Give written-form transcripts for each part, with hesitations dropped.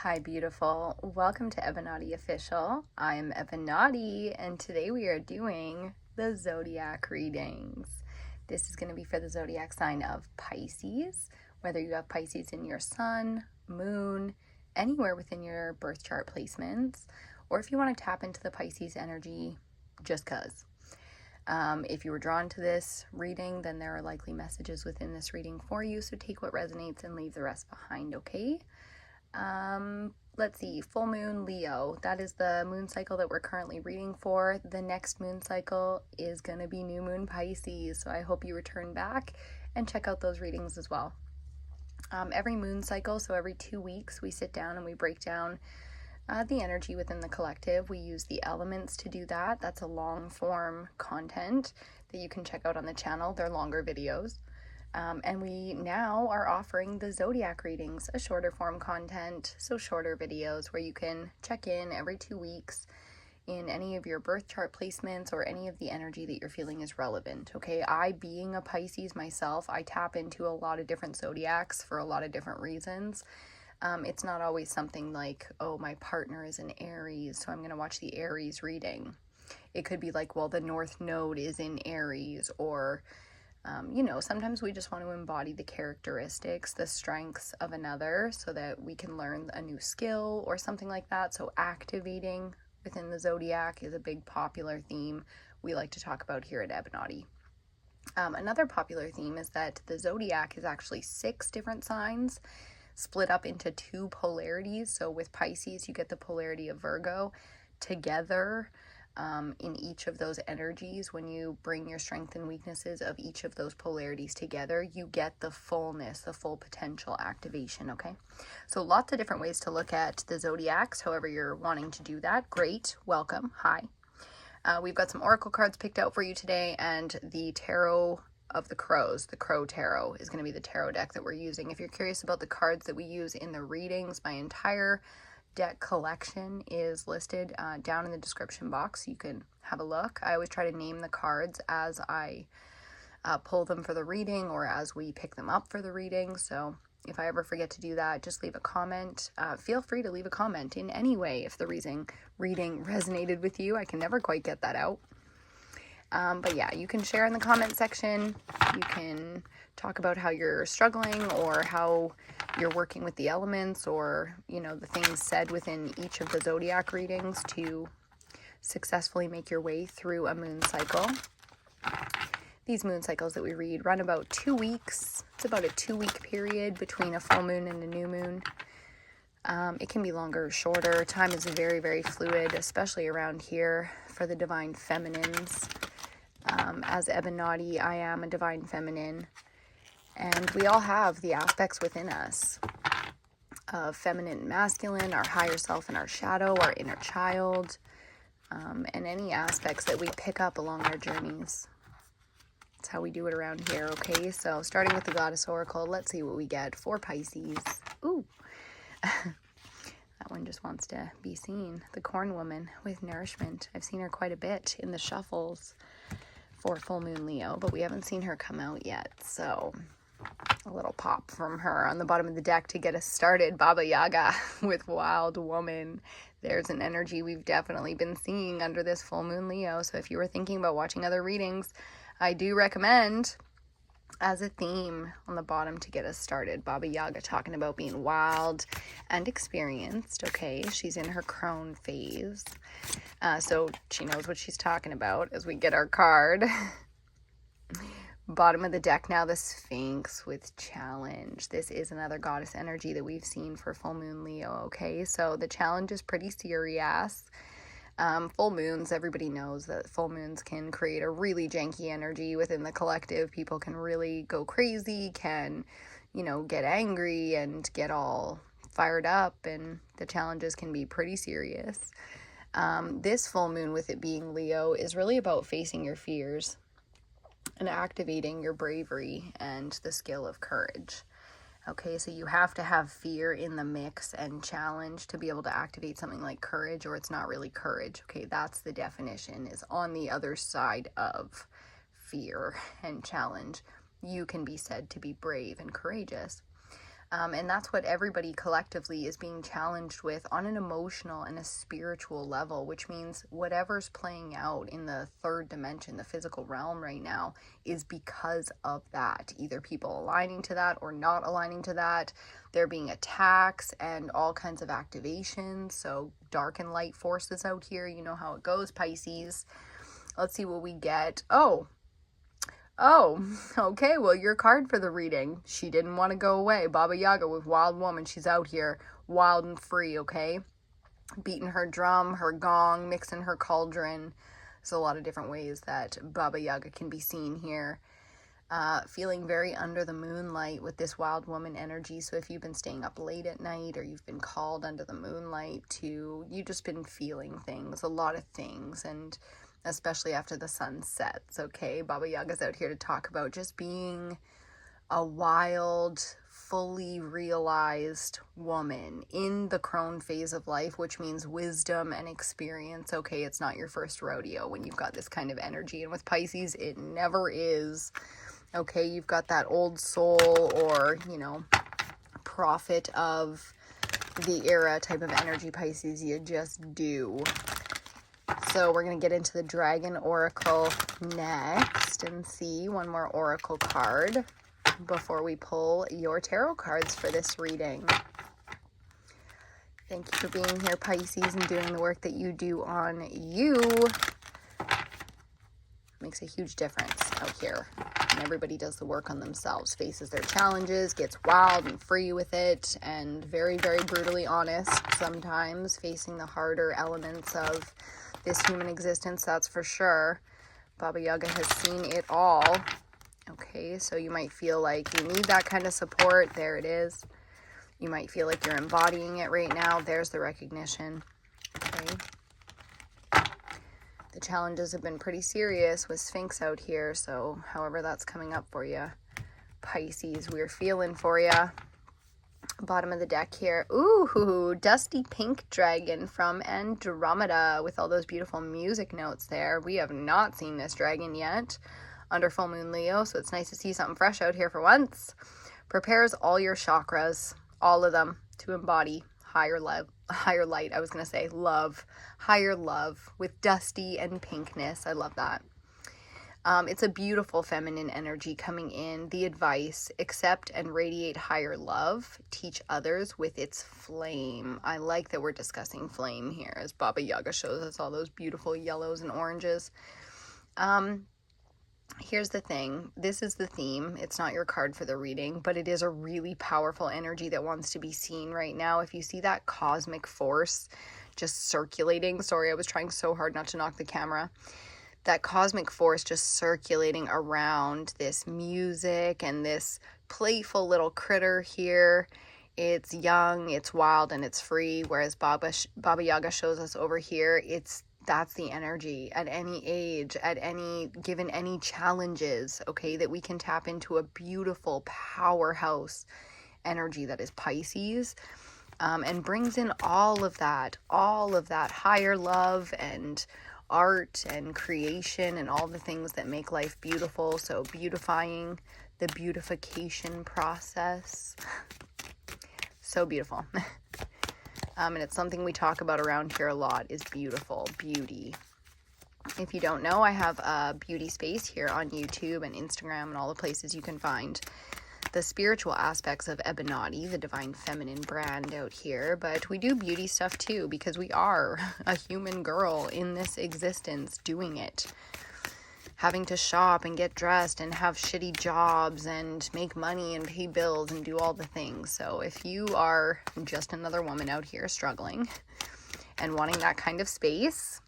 Hi, beautiful. Welcome to EBINOTTI Official. I'm EBINOTTI, and today we are doing the zodiac readings. This is going to be for the zodiac sign of Pisces, whether you have Pisces in your sun, moon, anywhere within your birth chart placements, or if you want to tap into the Pisces energy just because. If you were drawn to this reading, then there are likely messages within this reading for you, so take what resonates and leave the rest behind, okay? Let's see, full moon Leo. That is the moon cycle that we're currently reading for. The next moon cycle is going to be new moon Pisces, so I hope you return back and check out those readings as well. Every moon cycle, so every 2 weeks, we sit down and we break down the energy within the collective. We use the elements to do that. That's a long form content that you can check out on the channel. They're longer videos. And we now are offering the zodiac readings, a shorter form content, so shorter videos where you can check in every 2 weeks in any of your birth chart placements or any of the energy that you're feeling is relevant, okay? I, being a Pisces myself, I tap into a lot of different zodiacs for a lot of different reasons. It's not always something like, oh, my partner is an Aries, so I'm going to watch the Aries reading. It could be like, well, the North Node is in Aries, or sometimes we just want to embody the characteristics, the strengths of another so that we can learn a new skill or something like that. So activating within the zodiac is a big popular theme we like to talk about here at EBINOTTI. Another popular theme is that the zodiac is actually 6 different signs split up into 2 polarities. So with Pisces, you get the polarity of Virgo. Together, in each of those energies, when you bring your strengths and weaknesses of each of those polarities together, you get the fullness, the full potential activation, okay? So lots of different ways to look at the zodiacs, however you're wanting to do that. Great, welcome, hi. We've got some oracle cards picked out for you today, and the Tarot of the Crows, the Crow Tarot, is going to be the tarot deck that we're using. If you're curious about the cards that we use in the readings, my entire deck collection is listed down in the description box. You can have a look. I always try to name the cards as I pull them for the reading or as we pick them up for the reading. So if I ever forget to do that, just leave a comment. Feel free to leave a comment in any way if the reading resonated with you. I can never quite get that out. But yeah, you can share in the comment section. You can talk about how you're struggling or how you're working with the elements, or, the things said within each of the zodiac readings to successfully make your way through a moon cycle. These moon cycles that we read run about 2 weeks. It's about a 2-week period between a full moon and a new moon. It can be longer or shorter. Time is very, very fluid, especially around here for the divine feminines. As EBINOTTI, I am a divine feminine, and we all have the aspects within us of feminine and masculine, our higher self and our shadow, our inner child, and any aspects that we pick up along our journeys. That's how we do it around here, okay? So starting with the Goddess Oracle, let's see what we get for Pisces. Ooh, that one just wants to be seen. The Corn Woman with Nourishment. I've seen her quite a bit in the shuffles for full moon Leo, but we haven't seen her come out yet. So a little pop from her on the bottom of the deck to get us started. Baba Yaga with Wild Woman. There's an energy we've definitely been seeing under this full moon Leo. So if you were thinking about watching other readings, I do recommend as a theme on the bottom to get us started. Baba Yaga talking about being wild and experienced, okay? She's in her crone phase. So she knows what she's talking about as we get our card. Bottom of the deck now, the Sphinx with Challenge. This is another goddess energy that we've seen for full moon Leo, okay? So the challenge is pretty serious. Full moons, everybody knows that full moons can create a really janky energy within the collective. People can really go crazy, can, get angry and get all fired up, and the challenges can be pretty serious. This full moon, with it being Leo, is really about facing your fears and activating your bravery and the skill of courage. Okay, so you have to have fear in the mix and challenge to be able to activate something like courage, or it's not really courage. Okay, that's the definition, is on the other side of fear and challenge. You can be said to be brave and courageous. And that's what everybody collectively is being challenged with on an emotional and a spiritual level, which means whatever's playing out in the third dimension, the physical realm right now, is because of that. Either people aligning to that or not aligning to that. There being attacks and all kinds of activations. So dark and light forces out here. You know how it goes, Pisces. Let's see what we get. Oh, okay, well, your card for the reading. She didn't want to go away. Baba Yaga with Wild Woman. She's out here wild and free, okay? Beating her drum, her gong, mixing her cauldron. There's a lot of different ways that Baba Yaga can be seen here. Feeling very under the moonlight with this Wild Woman energy. So if you've been staying up late at night or you've been called under the moonlight you've just been feeling things, a lot of things, and especially after the sun sets, okay? Baba Yaga's out here to talk about just being a wild, fully realized woman in the crone phase of life, which means wisdom and experience, okay? It's not your first rodeo when you've got this kind of energy. And with Pisces, it never is, okay? You've got that old soul or, prophet of the era type of energy, Pisces. You just do. So we're going to get into the Dragon Oracle next and see one more Oracle card before we pull your tarot cards for this reading. Thank you for being here, Pisces, and doing the work that you do on you. Makes a huge difference out here. And everybody does the work on themselves, faces their challenges, gets wild and free with it, and very, very brutally honest sometimes, facing the harder elements of this human existence, that's for sure. Baba Yaga has seen it all. Okay, so you might feel like you need that kind of support. There it is. You might feel like you're embodying it right now. There's the recognition. Okay. The challenges have been pretty serious with Sphinx out here, so however that's coming up for you, Pisces, we're feeling for you. Bottom of the deck here. Ooh, dusty pink dragon from Andromeda with all those beautiful music notes there. We have not seen this dragon yet under full moon Leo, so it's nice to see something fresh out here for once. Prepares all your chakras, all of them, to embody higher light, higher love with dusty and pinkness. I love that. It's a beautiful feminine energy coming in. The advice: accept and radiate higher love. Teach others with its flame. I like that we're discussing flame here as Baba Yaga shows us all those beautiful yellows and oranges. Here's the thing. This is the theme. It's not your card for the reading, but it is a really powerful energy that wants to be seen right now. If you see that cosmic force just circulating, sorry, I was trying so hard not to knock the camera. That cosmic force just circulating around this music and this playful little critter here. It's young, it's wild, and it's free, whereas Baba Yaga shows us over here, that's the energy at any age, given any challenges, okay, that we can tap into a beautiful powerhouse energy that is Pisces, and brings in all of that higher love and art and creation and all the things that make life beautiful. So beautifying, the beautification process, so beautiful. And it's something we talk about around here a lot, is beauty. If you don't know, I have a beauty space here on YouTube and Instagram and all the places you can find the spiritual aspects of EBINOTTI, the divine feminine brand out here, but we do beauty stuff too, because we are a human girl in this existence doing it, having to shop and get dressed and have shitty jobs and make money and pay bills and do all the things. So if you are just another woman out here struggling and wanting that kind of space,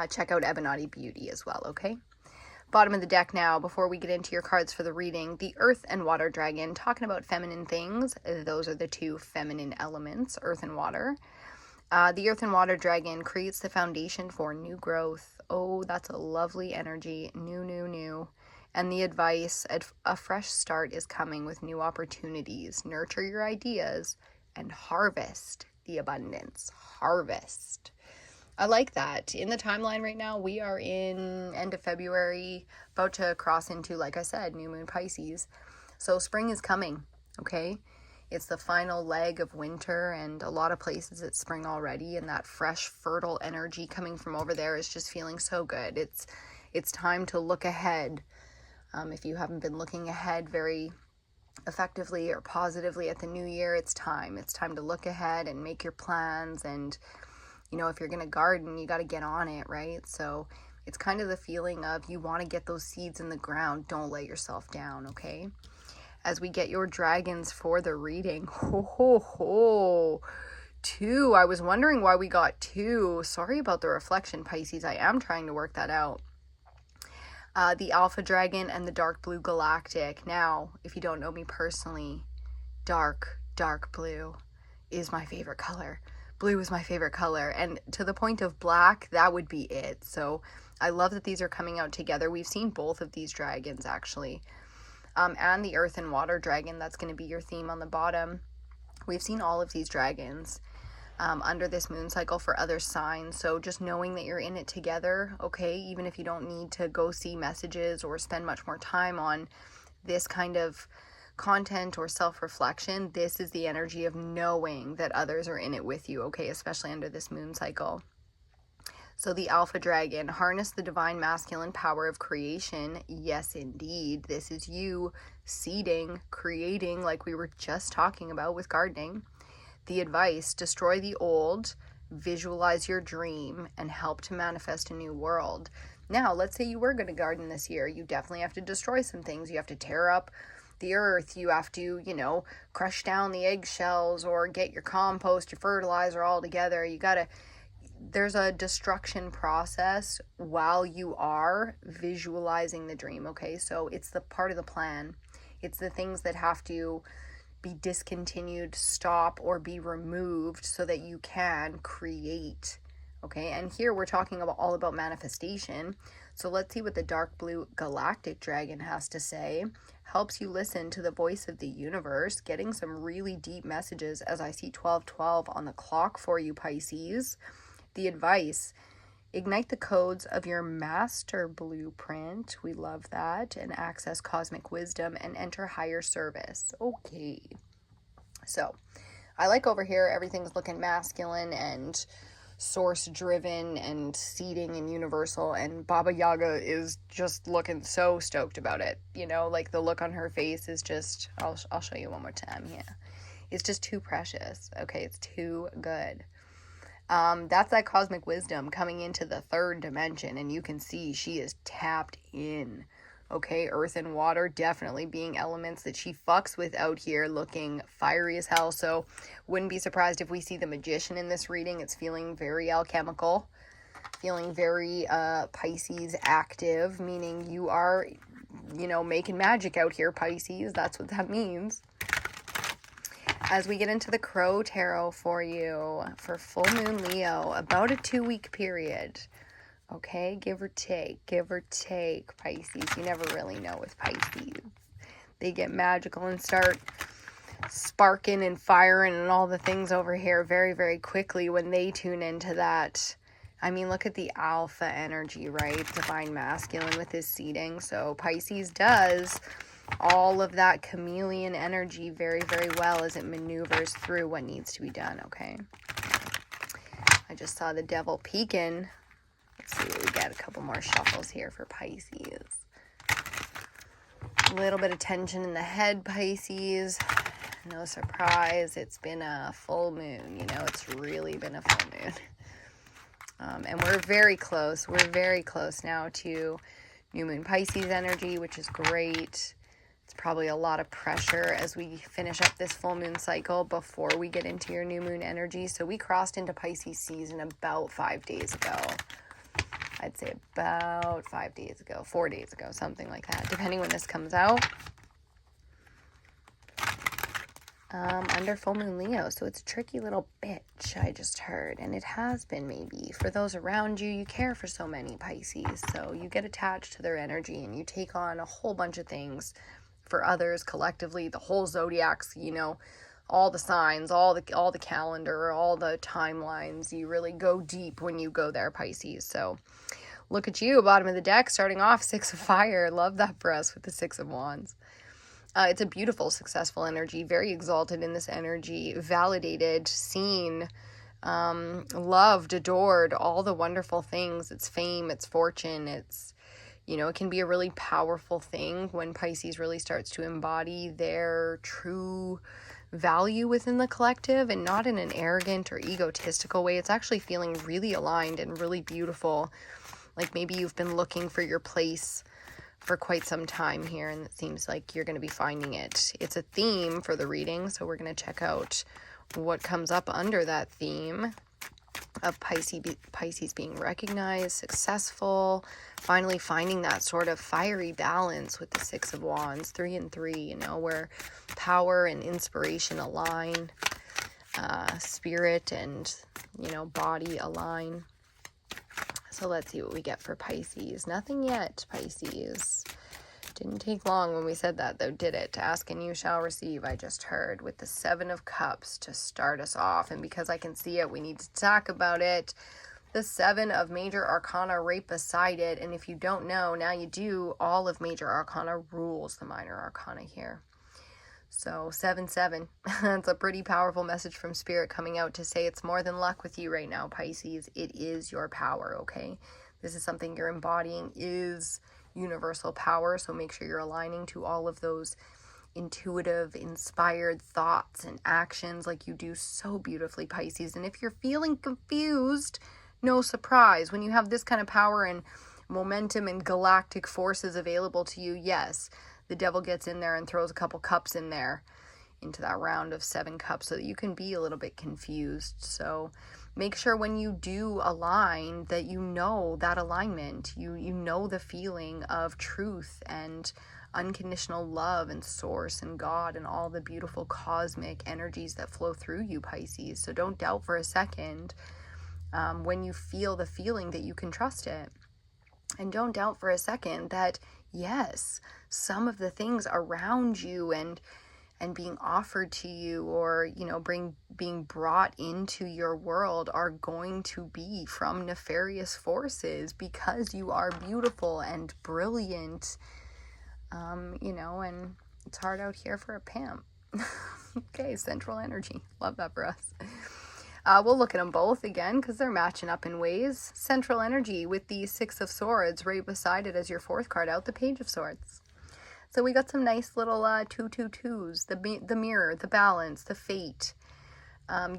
check out EBINOTTIbeauty as well, okay? Bottom of the deck now, before we get into your cards for the reading, the Earth and Water Dragon, talking about feminine things. Those are the two feminine elements, Earth and Water. The Earth and Water Dragon creates the foundation for new growth. Oh, that's a lovely energy. New. And the advice: a fresh start is coming with new opportunities. Nurture your ideas and harvest the abundance. Harvest. I like that. In the timeline right now, we are in end of February, about to cross into, like I said, new moon Pisces. So spring is coming, okay? It's the final leg of winter, and a lot of places it's spring already, and that fresh, fertile energy coming from over there is just feeling so good. It's time to look ahead. If you haven't been looking ahead very effectively or positively at the new year, it's time. It's time to look ahead and make your plans. And, you know, if you're going to garden, you got to get on it, right? So it's kind of the feeling of you want to get those seeds in the ground. Don't let yourself down, okay? As we get your dragons for the reading, two. I was wondering why we got two. Sorry about the reflection, Pisces. I am trying to work that out. The Alpha Dragon and the Dark Blue Galactic. Now, if you don't know me personally, dark blue is my favorite color. Blue is my favorite color. And to the point of black, that would be it. So I love that these are coming out together. We've seen both of these dragons, actually. And the Earth and Water Dragon, that's going to be your theme on the bottom. We've seen all of these dragons under this moon cycle for other signs. So just knowing that you're in it together, okay, even if you don't need to go see messages or spend much more time on this kind of content or self-reflection, this is the energy of knowing that others are in it with you, okay, especially under this moon cycle. So the Alpha Dragon, harness the divine masculine power of creation. Yes, indeed. This is you seeding, creating, like we were just talking about with gardening. The advice, destroy the old, visualize your dream, and help to manifest a new world. Now, let's say you were going to garden this year. You definitely have to destroy some things. You have to tear up the earth. You have to, you know, crush down the eggshells or get your compost, your fertilizer all together. There's a destruction process while you are visualizing the dream, okay? So it's the part of the plan. It's the things that have to be discontinued, stop, or be removed so that you can create, okay? And here we're talking all about manifestation. So let's see what the Dark Blue Galactic Dragon has to say. Helps you listen to the voice of the universe, getting some really deep messages as I see 1212 on the clock for you, Pisces. The advice, ignite the codes of your master blueprint. We love that. And access cosmic wisdom and enter higher service. Okay. So I like over here, everything's looking masculine and source driven and seeding and universal. And Baba Yaga is just looking so stoked about it. You know, like the look on her face is just, I'll show you one more time. Yeah. It's just too precious. Okay. It's too good. That's that cosmic wisdom coming into the third dimension, and you can see she is tapped in. Okay, earth and water definitely being elements that she fucks with out here, looking fiery as hell. So wouldn't be surprised if we see the Magician in this reading. It's feeling very alchemical, feeling very Pisces active, meaning you are, you know, making magic out here, Pisces. That's what that means. As we get into the Crow Tarot for you for full moon Leo, about a 2-week period. Okay, give or take, Pisces. You never really know with Pisces. They get magical and start sparking and firing and all the things over here very, very quickly when they tune into that. I mean, look at the alpha energy, right? Divine masculine with his seeding. So Pisces does all of that chameleon energy very, very well as it maneuvers through what needs to be done, okay? I just saw the devil peeking. Let's see what we got. A couple more shuffles here for Pisces. A little bit of tension in the head, Pisces. No surprise. It's been a full moon. You know, it's really been a full moon. And we're very close. We're very close now to new moon Pisces energy, which is great. It's probably a lot of pressure as we finish up this full moon cycle before we get into your new moon energy. So we crossed into Pisces season about 5 days ago. I'd say about 5 days ago, 4 days ago, something like that, depending when this comes out. Under full moon Leo. So it's a tricky little bitch, I just heard. And it has been, maybe. For those around you, you care for so many, Pisces. So you get attached to their energy and you take on a whole bunch of things for others collectively, the whole zodiacs, you know, all the signs, all the calendar, all the timelines. You really go deep when you go there, Pisces. So look at you, bottom of the deck, starting off 6 of fire. Love that for us with the 6 of wands. It's a beautiful, successful energy, very exalted in this energy, validated, seen, loved, adored, all the wonderful things. It's fame, it's fortune, it's, you know, it can be a really powerful thing when Pisces really starts to embody their true value within the collective, and not in an arrogant or egotistical way. It's actually feeling really aligned and really beautiful. Like maybe you've been looking for your place for quite some time here, and it seems like you're going to be finding it. It's a theme for the reading, so we're going to check out what comes up under that theme of Pisces being recognized, successful, finally finding that sort of fiery balance with the Six of Wands, 3 and 3, you know, where power and inspiration align, spirit and, you know, body align. So let's see what we get for Pisces. Nothing yet, Pisces. Didn't take long when we said that, though, did it? Ask and you shall receive, I just heard, with the Seven of Cups to start us off. And because I can see it, we need to talk about it. The Seven of Major Arcana right beside it. And if you don't know, now you do. All of Major Arcana rules the Minor Arcana here. So 7-7. That's a pretty powerful message from Spirit coming out to say it's more than luck with you right now, Pisces. It is your power, okay? This is something you're embodying, is universal power, so make sure you're aligning to all of those intuitive, inspired thoughts and actions like you do so beautifully, Pisces. And if you're feeling confused, no surprise. When you have this kind of power and momentum and galactic forces available to you, yes, the devil gets in there and throws a couple cups in there into that round of 7 cups so that you can be a little bit confused. So make sure when you do align that you know that alignment, you know the feeling of truth and unconditional love and source and God and all the beautiful cosmic energies that flow through you, Pisces. So don't doubt for a second when you feel the feeling that you can trust it. And don't doubt for a second that, yes, some of the things around you and being offered to you, or, you know, being brought into your world, are going to be from nefarious forces, because you are beautiful and brilliant, you know, and it's hard out here for a pimp. Okay, central energy. Love that for us. We'll look at them both again because they're matching up in ways. Central energy with the Six of Swords right beside it as your 4th card out, the Page of Swords. So we got some nice little 2-2-2s, the mirror, the balance, the fate,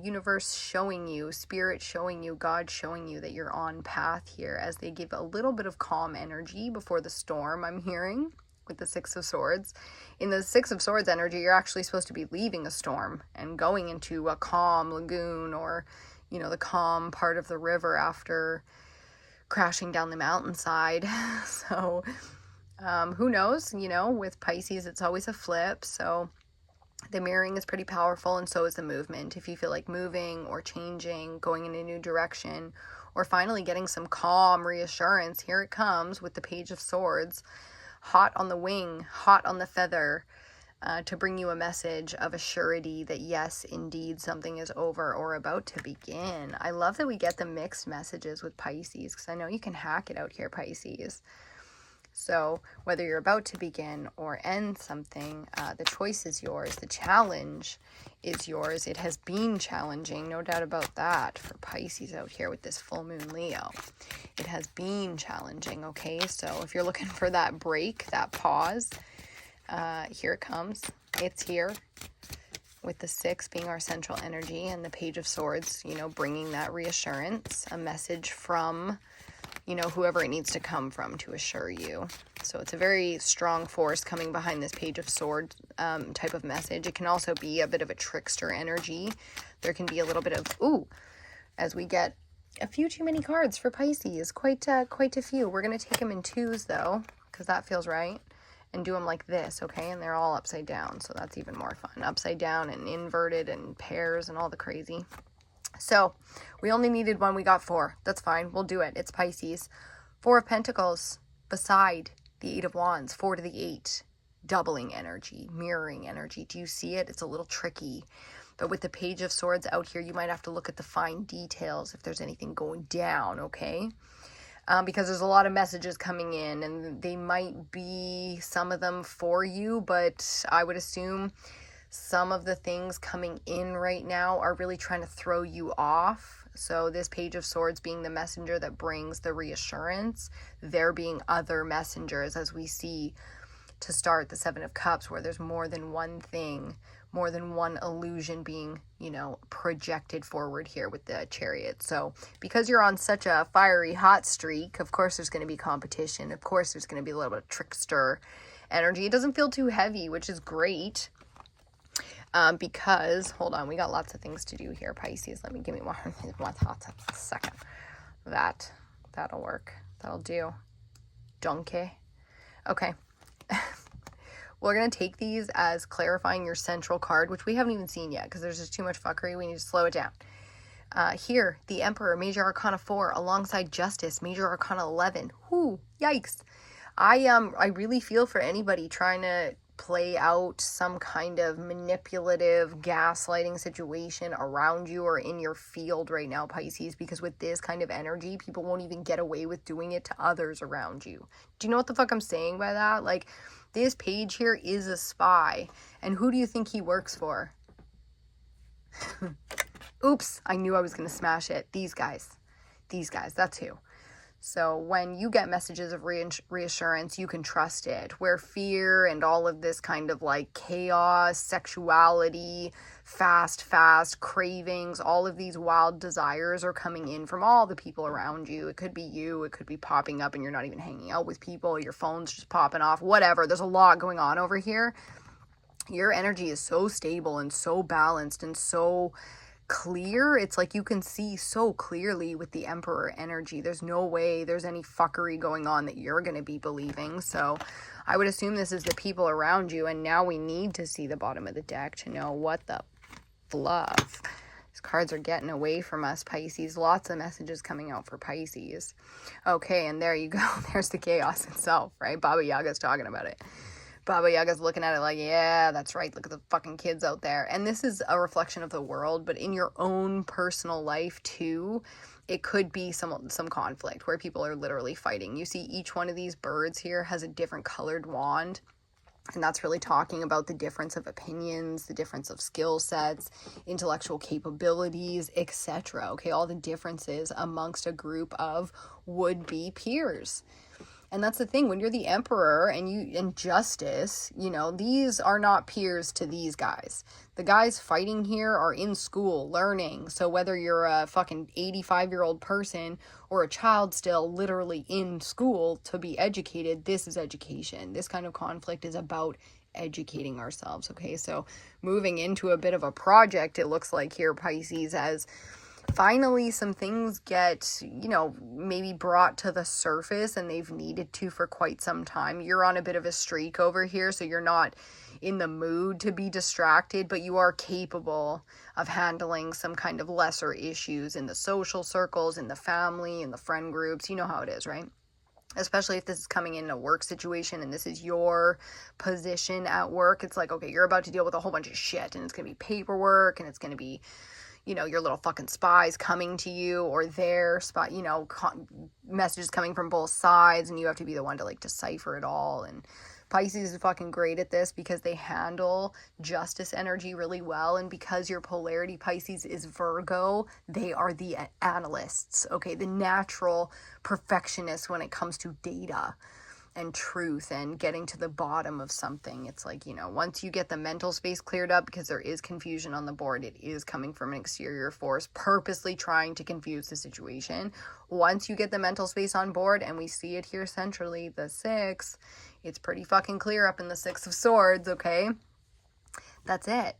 universe showing you, spirit showing you, God showing you that you're on path here, as they give a little bit of calm energy before the storm, I'm hearing, with the Six of Swords. In the Six of Swords energy, you're actually supposed to be leaving a storm and going into a calm lagoon, or, you know, the calm part of the river after crashing down the mountainside. So who knows, you know, with Pisces, it's always a flip. So the mirroring is pretty powerful, and so is the movement. If you feel like moving or changing, going in a new direction, or finally getting some calm reassurance, here it comes with the Page of Swords, hot on the wing, hot on the feather, to bring you a message of a surety that yes, indeed, something is over or about to begin. I love that we get the mixed messages with Pisces, because I know you can hack it out here, Pisces. So whether you're about to begin or end something, the choice is yours. The challenge is yours. It has been challenging, no doubt about that, for Pisces out here with this full moon Leo. It has been challenging, okay? So if you're looking for that break, that pause, here it comes. It's here, with the 6 being our central energy and the Page of Swords, you know, bringing that reassurance, a message from, you know, whoever it needs to come from to assure you. So it's a very strong force coming behind this Page of Swords type of message. It can also be a bit of a trickster energy. There can be a little bit of, ooh, as we get a few too many cards for Pisces, quite a few. We're going to take them in 2s, though, because that feels right, and do them like this, okay? And they're all upside down, so that's even more fun. Upside down and inverted and pairs and all the crazy. So we only needed 1, we got 4. That's fine, we'll do it. It's Pisces. 4 of Pentacles beside the 8 of Wands, 4 to the 8, doubling energy, mirroring energy. Do you see it? It's a little tricky. But with the Page of Swords out here, you might have to look at the fine details if there's anything going down, okay? because there's a lot of messages coming in, and they might be some of them for you, but I would assume some of the things coming in right now are really trying to throw you off. So this Page of Swords being the messenger that brings the reassurance, there being other messengers, as we see to start the Seven of Cups, where there's more than one thing, more than one illusion being, you know, projected forward here with the Chariot. So because you're on such a fiery hot streak, of course there's going to be competition. Of course there's going to be a little bit of trickster energy. It doesn't feel too heavy, which is great. Because, hold on, we got lots of things to do here, Pisces. Give me one second. That'll work. That'll do. Donkey. Okay. We're going to take these as clarifying your central card, which we haven't even seen yet because there's just too much fuckery. We need to slow it down. Here, the Emperor, Major Arcana 4, alongside Justice, Major Arcana 11. Whoo, yikes. I really feel for anybody trying to play out some kind of manipulative gaslighting situation around you or in your field right now, Pisces, because with this kind of energy, people won't even get away with doing it to others around you. Do you know what the fuck I'm saying by that? Like, this page here is a spy, and who do you think he works for? Oops, I knew I was gonna smash it. These guys, that's who. So when you get messages of reassurance, you can trust it. Where fear and all of this kind of like chaos, sexuality, fast cravings, all of these wild desires are coming in from all the people around you. It could be you, it could be popping up and you're not even hanging out with people, your phone's just popping off, whatever. There's a lot going on over here. Your energy is so stable and so balanced and so clear. It's like you can see so clearly with the Emperor energy. There's no way there's any fuckery going on that you're going to be believing. So I would assume this is the people around you, and now we need to see the bottom of the deck to know what the fluff. These cards are getting away from us, Pisces. Lots of messages coming out for Pisces. Okay, and there you go. There's the chaos itself, right? Baba Yaga's talking about it. Baba Yaga's looking at it like, yeah, that's right. Look at the fucking kids out there. And this is a reflection of the world, but in your own personal life too, it could be some conflict where people are literally fighting. You see each one of these birds here has a different colored wand. And that's really talking about the difference of opinions, the difference of skill sets, intellectual capabilities, etc. Okay, all the differences amongst a group of would-be peers. And that's the thing, when you're the Emperor and Justice, you know, these are not peers to these guys. The guys fighting here are in school, learning. So whether you're a fucking 85-year-old person or a child still literally in school to be educated, this is education. This kind of conflict is about educating ourselves, okay? So moving into a bit of a project, it looks like here, Pisces, as finally some things get, you know, maybe brought to the surface, and they've needed to for quite some time. You're on a bit of a streak over here, so you're not in the mood to be distracted, but you are capable of handling some kind of lesser issues in the social circles, in the family, in the friend groups. You know how it is, right? Especially if this is coming in a work situation and this is your position at work. It's like, okay, you're about to deal with a whole bunch of shit, and it's going to be paperwork, and it's going to be, you know, your little fucking spies coming to you, or their spy, you know, messages coming from both sides, and you have to be the one to like decipher it all. And Pisces is fucking great at this because they handle justice energy really well, and because your polarity, Pisces, is Virgo, they are the analysts, okay, the natural perfectionists when it comes to data and truth and getting to the bottom of something. It's like, you know, once you get the mental space cleared up, because there is confusion on the board, it is coming from an exterior force purposely trying to confuse the situation. Once you get the mental space on board, and we see it here centrally, the 6, it's pretty fucking clear up in the 6 of Swords, okay? That's it.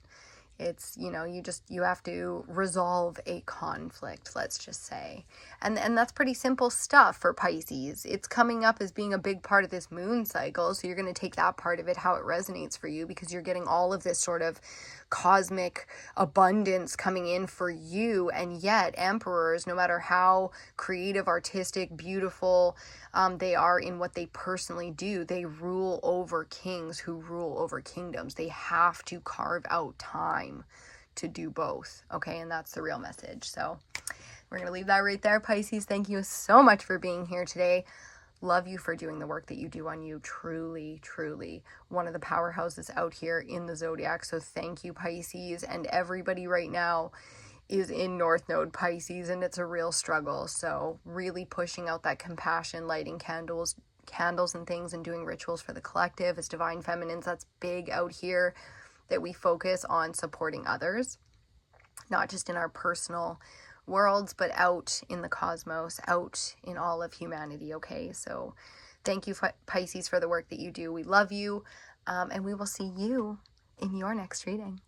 It's, you know, you have to resolve a conflict, let's just say. And that's pretty simple stuff for Pisces. It's coming up as being a big part of this moon cycle, so you're going to take that part of it, how it resonates for you, because you're getting all of this sort of cosmic abundance coming in for you. And yet emperors, no matter how creative, artistic, beautiful they are in what they personally do, they rule over kings who rule over kingdoms. They have to carve out time to do both, okay? And that's the real message. So We're going to leave that right there, Pisces. Thank you so much for being here today. Love you for doing the work that you do on you. Truly, truly one of the powerhouses out here in the zodiac. So thank you, Pisces. And everybody right now is in North Node Pisces, and it's a real struggle. So really pushing out that compassion, lighting candles and things, and doing rituals for the collective as divine feminines. That's big out here, that we focus on supporting others, not just in our personal worlds, but out in the cosmos, out in all of humanity. Okay, so thank you, Pisces, for the work that you do. We love you, and we will see you in your next reading.